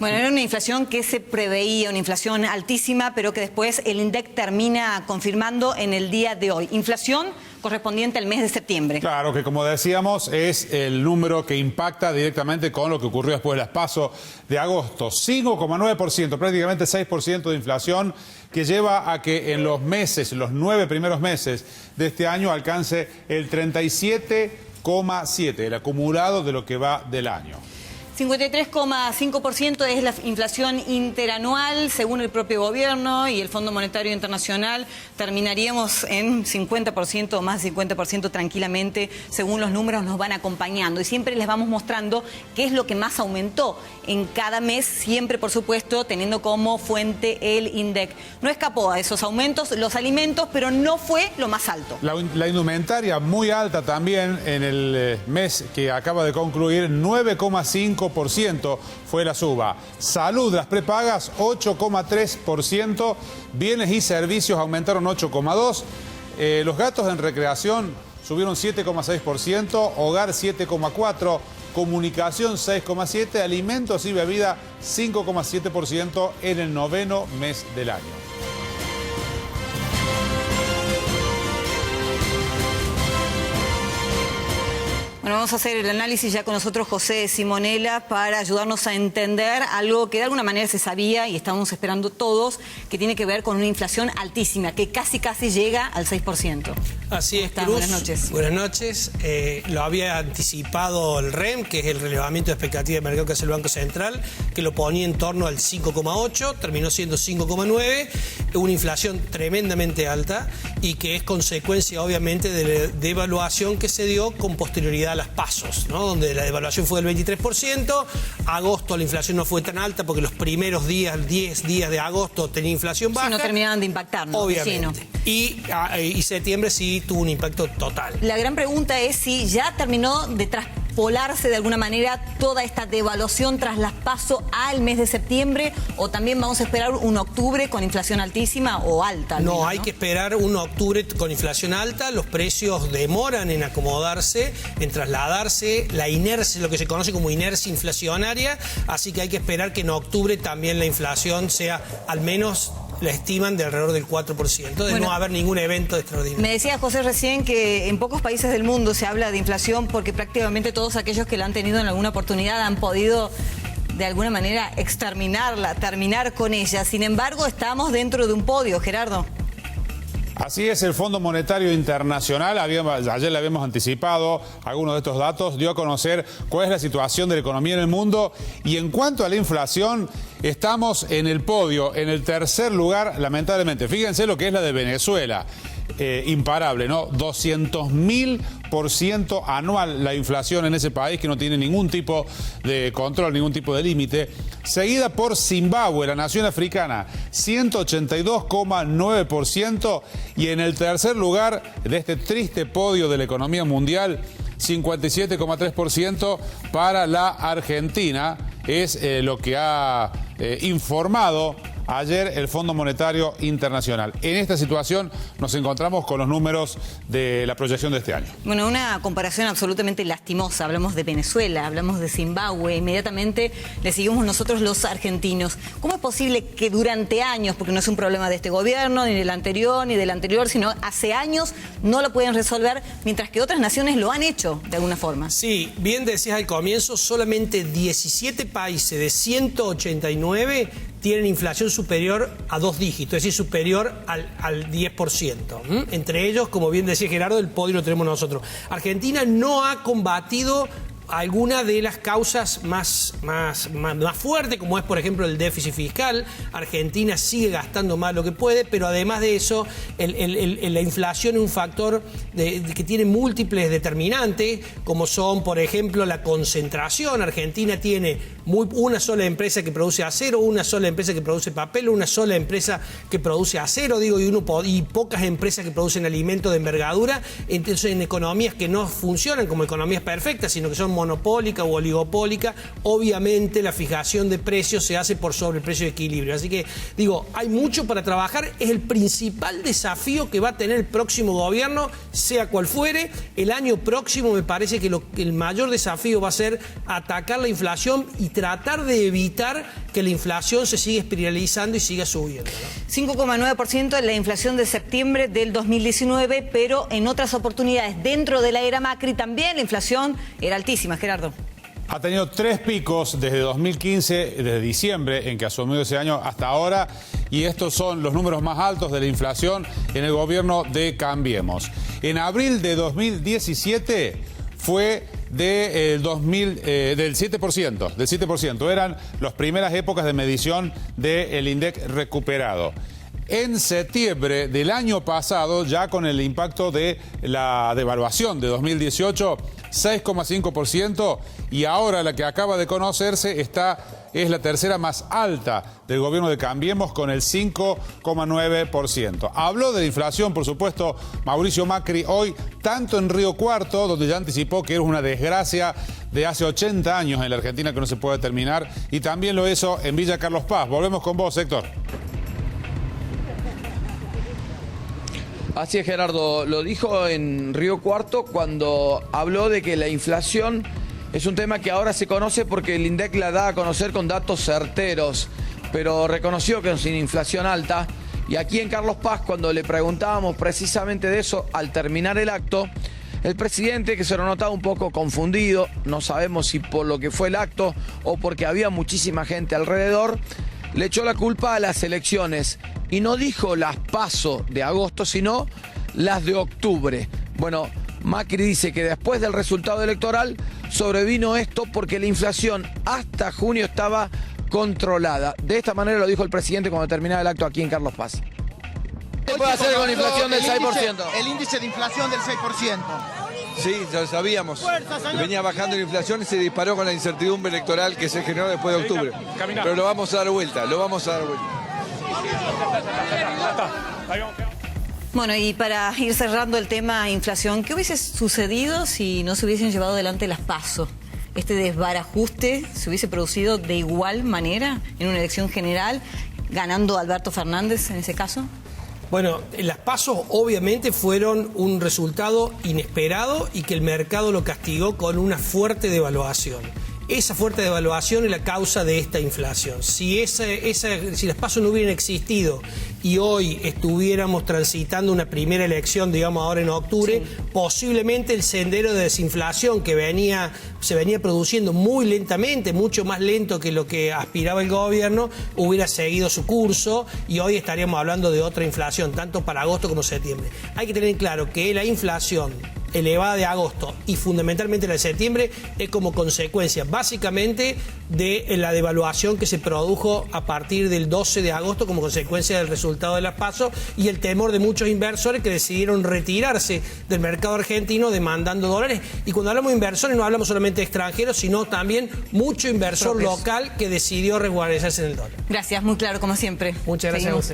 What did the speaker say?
Bueno, era una inflación que se preveía, una inflación altísima, pero que después el INDEC termina confirmando en el día de hoy. Inflación correspondiente al mes de septiembre. Claro, que como decíamos es el número que impacta directamente con lo que ocurrió después de las PASO de agosto. 5,9%, prácticamente 6% de inflación, que lleva a que en los meses, los 9 primeros meses de este año alcance el 37,7%, el acumulado de lo que va del año. 53,5% es la inflación interanual, según el propio gobierno y el Fondo Monetario Internacional. Terminaríamos en 50% o más de 50% tranquilamente, según los números nos van acompañando. Y siempre les vamos mostrando qué es lo que más aumentó en cada mes, siempre, por supuesto, teniendo como fuente el INDEC. No escapó a esos aumentos los alimentos, pero no fue lo más alto. La indumentaria muy alta también en el mes que acaba de concluir, 9,5% fue la suba. Salud, las prepagas, 8,3%. Bienes y servicios aumentaron 8,2%. Los gastos en recreación subieron 7,6%. Hogar, 7,4%. Comunicación, 6,7%. Alimentos y bebida, 5,7% en el noveno mes del año. Bueno, vamos a hacer el análisis ya con nosotros José Simonella para ayudarnos a entender algo que de alguna manera se sabía y estamos esperando todos, que tiene que ver con una inflación altísima, que casi llega al 6%. Así es, Cruz. Buenas noches. Buenas noches. Lo había anticipado el REM, que es el relevamiento de expectativa de mercado que hace el Banco Central, que lo ponía en torno al 5,8, terminó siendo 5,9, una inflación tremendamente alta y que es consecuencia obviamente de la devaluación que se dio con posterioridad a las PASOs, ¿no? Donde la devaluación fue del 23%, agosto la inflación no fue tan alta porque los primeros días, 10 días de agosto tenía inflación baja. Sí, no terminaban de impactar, ¿no? Obviamente. Sí, no. Y septiembre sí tuvo un impacto total. La gran pregunta es si ya terminó de traspolarse de alguna manera toda esta devaluación tras las PASO al mes de septiembre, o también vamos a esperar un octubre con inflación altísima o alta. No, hay que esperar un octubre con inflación alta, los precios demoran en acomodarse, en trasladarse, la inercia, lo que se conoce como inercia inflacionaria, así que hay que esperar que en octubre también la inflación sea al menos, la estiman, de alrededor del 4%, de no haber ningún evento extraordinario. Me decía José recién que en pocos países del mundo se habla de inflación porque prácticamente todos aquellos que la han tenido en alguna oportunidad han podido de alguna manera exterminarla, terminar con ella. Sin embargo, estamos dentro de un podio, Gerardo. Así es, el Fondo Monetario Internacional, ayer le habíamos anticipado algunos de estos datos, dio a conocer cuál es la situación de la economía en el mundo y en cuanto a la inflación, estamos en el podio, en el tercer lugar, lamentablemente. Fíjense lo que es la de Venezuela. Imparable, ¿no? 200.000% anual la inflación en ese país que no tiene ningún tipo de control, ningún tipo de límite. Seguida por Zimbabue, la nación africana, 182,9%. Y en el tercer lugar de este triste podio de la economía mundial, 57,3% para la Argentina. Es lo que ha informado ayer el Fondo Monetario Internacional. En esta situación nos encontramos con los números de la proyección de este año. Bueno, una comparación absolutamente lastimosa. Hablamos de Venezuela, hablamos de Zimbabue, inmediatamente le seguimos nosotros los argentinos. ¿Cómo es posible que durante años, porque no es un problema de este gobierno, ni del anterior, sino hace años no lo pueden resolver, mientras que otras naciones lo han hecho de alguna forma? Sí, bien decías al comienzo, solamente 17 países de 189 tienen inflación superior a 2 dígitos, es decir, superior al 10%. Entre ellos, como bien decía Gerardo, el podio lo tenemos nosotros. Argentina no ha combatido alguna de las causas más fuertes, como es, por ejemplo, el déficit fiscal. Argentina sigue gastando más lo que puede, pero además de eso, la inflación es un factor que tiene múltiples determinantes, como son, por ejemplo, la concentración. Argentina tiene una sola empresa que produce acero, una sola empresa que produce papel, una sola empresa que produce acero, y pocas empresas que producen alimentos de envergadura. Entonces, en economías que no funcionan como economías perfectas, sino que son monopólica o oligopólica, obviamente la fijación de precios se hace por sobre el precio de equilibrio. Así que, digo, hay mucho para trabajar. Es el principal desafío que va a tener el próximo gobierno, sea cual fuere. El año próximo me parece que el mayor desafío va a ser atacar la inflación y tratar de evitar que la inflación se siga espiralizando y siga subiendo, ¿no? 5,9% la inflación de septiembre del 2019, pero en otras oportunidades dentro de la era Macri también la inflación era altísima, Gerardo. Ha tenido 3 picos desde 2015, desde diciembre en que asumió ese año hasta ahora, y estos son los números más altos de la inflación en el gobierno de Cambiemos. En abril de 2017 fue del 7%. Eran las primeras épocas de medición del INDEC recuperado. En septiembre del año pasado, ya con el impacto de la devaluación de 2018, 6,5%, y ahora la que acaba de conocerse es la tercera más alta del gobierno de Cambiemos, con el 5,9%. Habló de la inflación, por supuesto, Mauricio Macri hoy, tanto en Río Cuarto, donde ya anticipó que era una desgracia de hace 80 años en la Argentina que no se puede terminar, y también lo hizo en Villa Carlos Paz. Volvemos con vos, Héctor. Así es, Gerardo, lo dijo en Río Cuarto cuando habló de que la inflación es un tema que ahora se conoce porque el INDEC la da a conocer con datos certeros, pero reconoció que es una inflación alta. Y aquí en Carlos Paz, cuando le preguntábamos precisamente de eso al terminar el acto, el presidente, que se lo notaba un poco confundido, no sabemos si por lo que fue el acto o porque había muchísima gente alrededor, le echó la culpa a las elecciones y no dijo las PASO de agosto, sino las de octubre. Bueno, Macri dice que después del resultado electoral sobrevino esto porque la inflación hasta junio estaba controlada. De esta manera lo dijo el presidente cuando terminaba el acto aquí en Carlos Paz. ¿Qué puede hacer con inflación del 6%? El índice de inflación del 6%. Sí, ya lo sabíamos. Venía bajando la inflación y se disparó con la incertidumbre electoral que se generó después de octubre. Pero lo vamos a dar vuelta, Bueno, y para ir cerrando el tema inflación, ¿qué hubiese sucedido si no se hubiesen llevado adelante las PASO? ¿Este desbarajuste se hubiese producido de igual manera en una elección general, ganando Alberto Fernández en ese caso? Bueno, las PASO obviamente fueron un resultado inesperado y que el mercado lo castigó con una fuerte devaluación. Esa fuerte devaluación es la causa de esta inflación. Si las PASO no hubieran existido y hoy estuviéramos transitando una primera elección, digamos ahora en octubre, sí, posiblemente el sendero de desinflación que se venía produciendo muy lentamente, mucho más lento que lo que aspiraba el gobierno, hubiera seguido su curso y hoy estaríamos hablando de otra inflación, tanto para agosto como septiembre. Hay que tener claro que la inflación elevada de agosto y fundamentalmente la de septiembre es como consecuencia básicamente de la devaluación que se produjo a partir del 12 de agosto como consecuencia del resultado de las PASO y el temor de muchos inversores que decidieron retirarse del mercado argentino demandando dólares. Y cuando hablamos de inversores no hablamos solamente de extranjeros, sino también mucho inversor local que decidió resguardarse en el dólar. Gracias, muy claro como siempre. Muchas gracias a usted.